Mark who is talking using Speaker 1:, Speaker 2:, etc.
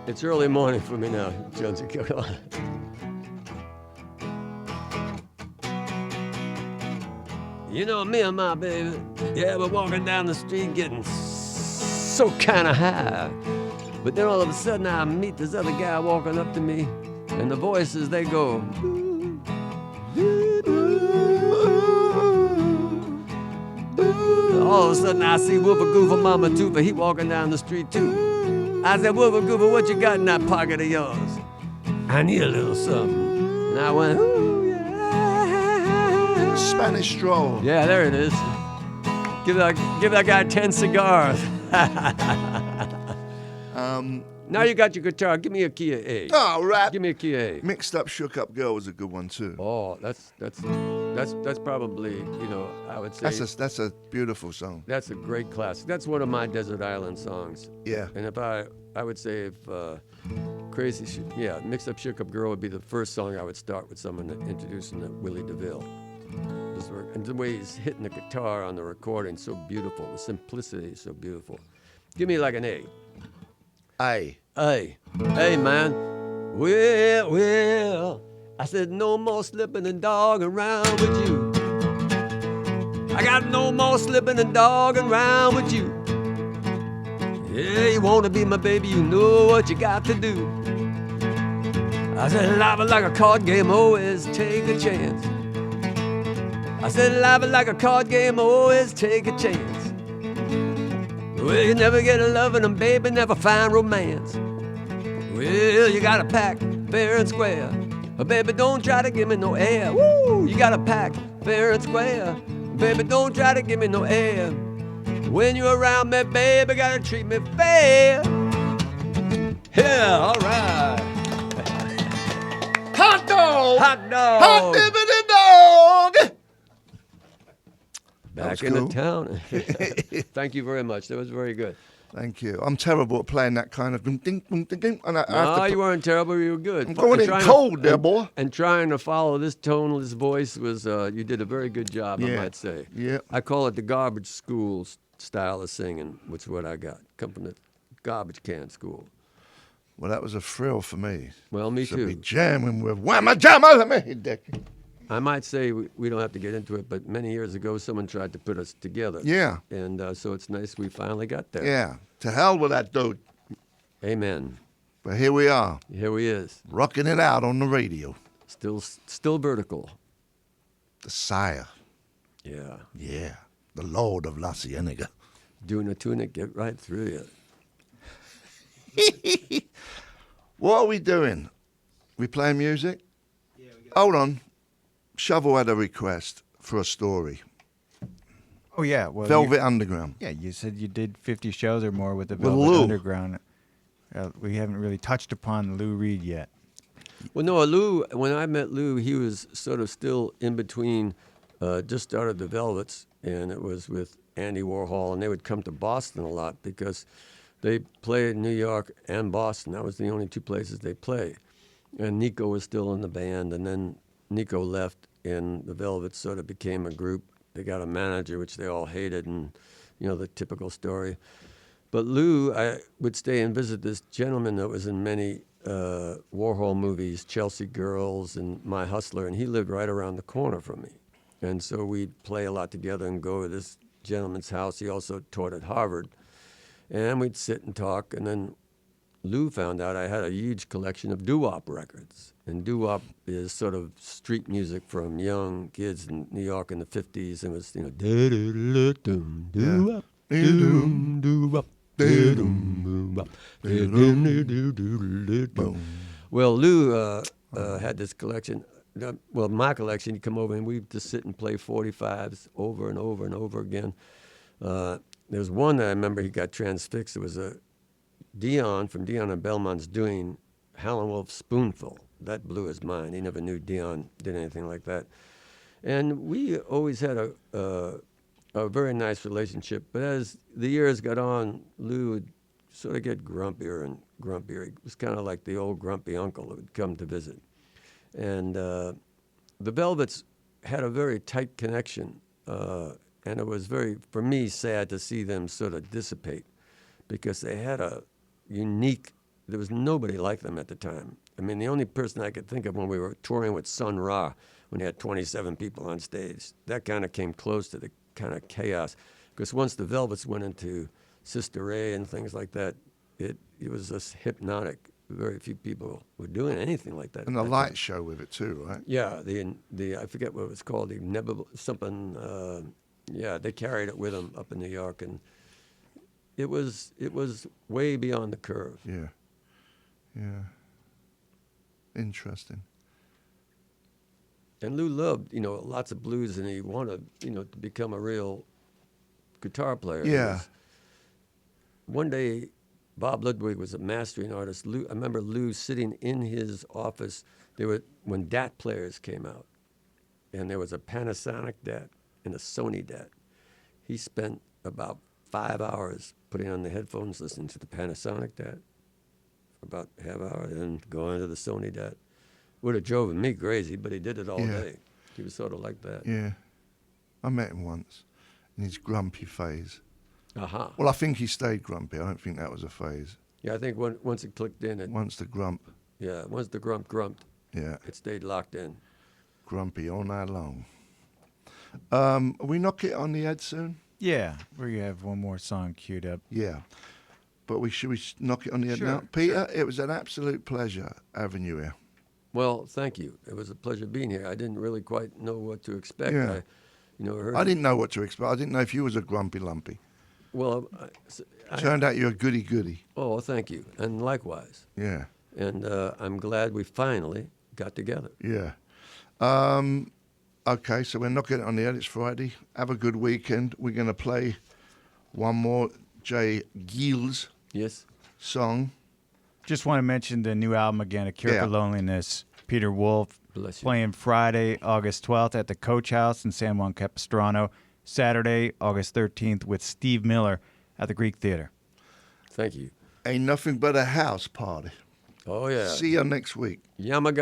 Speaker 1: It's early morning for me now, Jonesy. Come on. You know, me and my baby, yeah, we're walking down the street getting so kind of high. But then all of a sudden I meet this other guy walking up to me, and the voices, they go, all of a sudden I see Woofa Goofa Mama Toofa, he walking down the street too. I said, Woofa Goofa, what you got in that pocket of yours? I need a little something. And I went, ooh, yeah.
Speaker 2: Spanish stroll.
Speaker 1: Yeah, there it is. Give that guy 10 cigars. Now you got your guitar. Give me a key of A.
Speaker 2: Oh, rap.
Speaker 1: Give me a key of A.
Speaker 2: Mixed Up, Shook Up Girl was a good one too.
Speaker 1: Oh, that's probably, you know, I would say
Speaker 2: That's a beautiful song.
Speaker 1: that's a great classic. That's one of my desert island songs.
Speaker 2: Yeah.
Speaker 1: And if I would say if Mixed Up Shook Up Girl would be the first song I would start with someone introducing to Willie DeVille. And the way he's hitting the guitar on the recording, so beautiful. The simplicity is so beautiful. Give me like an A.
Speaker 2: A.
Speaker 1: Hey, man. Well, I said no more slipping and dogging around with you. I got no more slipping and dogging around with you. Yeah, you want to be my baby, you know what you got to do. I said live it like a card game, always take a chance. I said live it like a card game, always take a chance. Well, you never get a loving and baby, never find romance. Well, you gotta pack fair and square. Baby, don't try to give me no air. Woo! You gotta pack fair and square. Baby, don't try to give me no air. When you're around me, baby, gotta treat me fair. Yeah, all right.
Speaker 2: Hot dog!
Speaker 1: Hot dog!
Speaker 2: Hot dippity dog!
Speaker 1: Back in the town. Thank you very much. That was very good.
Speaker 2: Thank you. I'm terrible at playing that kind of ding, ding, ding, ding. And I have
Speaker 1: No,
Speaker 2: to
Speaker 1: you weren't terrible. You were good.
Speaker 2: I'm going in cold there, boy.
Speaker 1: And trying to follow this tone, this voice was, you did a very good job, I might say.
Speaker 2: Yeah.
Speaker 1: I call it the garbage school style of singing, which is what I got. Come from the garbage can school.
Speaker 2: Well, that was a thrill for me.
Speaker 1: Well, me
Speaker 2: to
Speaker 1: too.
Speaker 2: be jamming with Whamma Jamma, me dick.
Speaker 1: I might say we don't have to get into it, but many years ago, someone tried to put us together.
Speaker 2: Yeah.
Speaker 1: And so it's nice we finally got there.
Speaker 2: Yeah. To hell with that dude.
Speaker 1: Amen.
Speaker 2: But here we are.
Speaker 1: Here he is.
Speaker 2: Rocking it out on the radio.
Speaker 1: Still vertical.
Speaker 2: The sire.
Speaker 1: Yeah.
Speaker 2: Yeah. The Lord of La Cienega.
Speaker 1: Doing a tunic, get right through you.
Speaker 2: What are we doing? We playing music? Yeah, hold on. Shovel had a request for a story.
Speaker 3: Oh, yeah. Well,
Speaker 2: Velvet Underground.
Speaker 3: Yeah, you said you did 50 shows or more with the
Speaker 2: With
Speaker 3: Velvet
Speaker 2: Lou.
Speaker 3: Underground. We haven't really touched upon Lou Reed yet.
Speaker 1: Well, no, Lou, when I met Lou, he was sort of still in between, just started the Velvets, and it was with Andy Warhol, and they would come to Boston a lot because they played in New York and Boston. That was the only two places they played. And Nico was still in the band, and then Nico left, and the Velvets sort of became a group. They got a manager, which they all hated, and, you know, the typical story. But Lou, I would stay and visit this gentleman that was in many Warhol movies, Chelsea Girls and My Hustler, and he lived right around the corner from me. And so we'd play a lot together and go to this gentleman's house. He also taught at Harvard. And we'd sit and talk, and then Lou found out I had a huge collection of doo-wop records. And doo-wop is sort of street music from young kids in New York in the 50s. And it was, you know, doo-wop, doo-wop, doo-wop, doo-wop. Well, Lou had this collection. Well, my collection, he'd come over and we'd just sit and play 45s over and over and over again. There was one that I remember he got transfixed. It was a Dion from Dion and Belmont's doing Howlin' Wolf Spoonful. That blew his mind. He never knew Dion did anything like that. And we always had a very nice relationship. But as the years got on, Lou would sort of get grumpier and grumpier. He was kind of like the old grumpy uncle that would come to visit. And the Velvets had a very tight connection. And it was very, for me, sad to see them sort of dissipate because they had a unique there was nobody like them at the time. I mean, the only person I could think of when we were touring with Sun Ra, when they had 27 people on stage, that kind of came close to the kind of chaos. Because once the Velvets went into Sister Ray and things like that, it was just hypnotic. Very few people were doing anything like that.
Speaker 2: And
Speaker 1: at
Speaker 2: the
Speaker 1: that
Speaker 2: light
Speaker 1: time.
Speaker 2: show with it too, right?
Speaker 1: Yeah, the I forget what it was called, the Nebula something. Yeah, they carried it with them up in New York, and it was way beyond the curve.
Speaker 2: Yeah. Yeah. Interesting.
Speaker 1: And Lou loved, lots of blues, and he wanted, to become a real guitar player.
Speaker 2: Yeah.
Speaker 1: One day, Bob Ludwig was a mastering artist. I remember Lou sitting in his office. When DAT players came out, and there was a Panasonic DAT and a Sony DAT. He spent about 5 hours putting on the headphones, listening to the Panasonic DAT for about half hour, and then going to the Sony DAT. Would have driven me crazy, but he did it all
Speaker 2: Yeah.
Speaker 1: day. He was sort of like that.
Speaker 2: Yeah. I met him once in his grumpy phase.
Speaker 1: Aha.
Speaker 2: Well, I think he stayed grumpy. I don't think that was a phase.
Speaker 1: Yeah, I think once it clicked in,
Speaker 2: Once the grump,
Speaker 1: once the grump grumped,
Speaker 2: yeah,
Speaker 1: it stayed locked in.
Speaker 2: grumpy all night long. We knock it on the head soon?
Speaker 3: Yeah, we have one more song queued up.
Speaker 2: Yeah. But should we knock it on the head
Speaker 3: Sure,
Speaker 2: now? Peter, it was an absolute pleasure having you here.
Speaker 1: Well, thank you. It was a pleasure being here. I didn't really quite know what to expect.
Speaker 2: Yeah.
Speaker 1: Heard.
Speaker 2: I didn't know what to expect. I didn't know if you was a grumpy lumpy.
Speaker 1: Well,
Speaker 2: Turned out you're a goody-goody.
Speaker 1: oh, thank you, and likewise.
Speaker 2: Yeah.
Speaker 1: And I'm glad we finally got together.
Speaker 2: Yeah. Okay, so we're knocking it on the head. It's Friday. Have a good weekend. We're going to play one more Jay Giles
Speaker 1: Yes.
Speaker 2: song.
Speaker 3: Just want to mention the new album again, A Cure
Speaker 2: Yeah.
Speaker 3: for Loneliness. Peter Wolf
Speaker 1: Bless you.
Speaker 3: playing Friday, August 12th at the Coach House in San Juan Capistrano. Saturday, August 13th with Steve Miller at the Greek Theater.
Speaker 1: Thank you.
Speaker 2: Ain't nothing but a house party.
Speaker 1: Oh, yeah.
Speaker 2: See you next week.
Speaker 1: Yamaga.